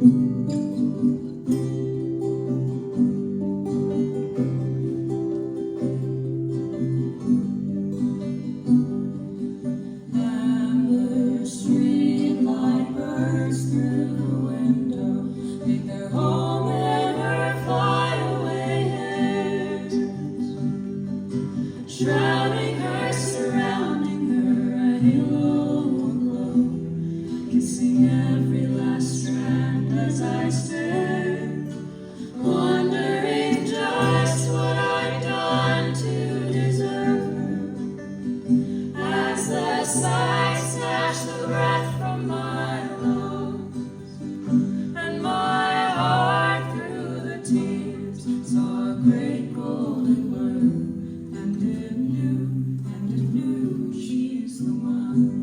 Amber streetlight bursts through the window, make their home in her flyaway hair, shrouding her, surrounding her, a halo of glow, kissing every last strand as I stare, wondering just what I've done to deserve her. As the sight snatched the breath from my lungs, and my heart through the tears saw a great golden blur, and it knew she's the one.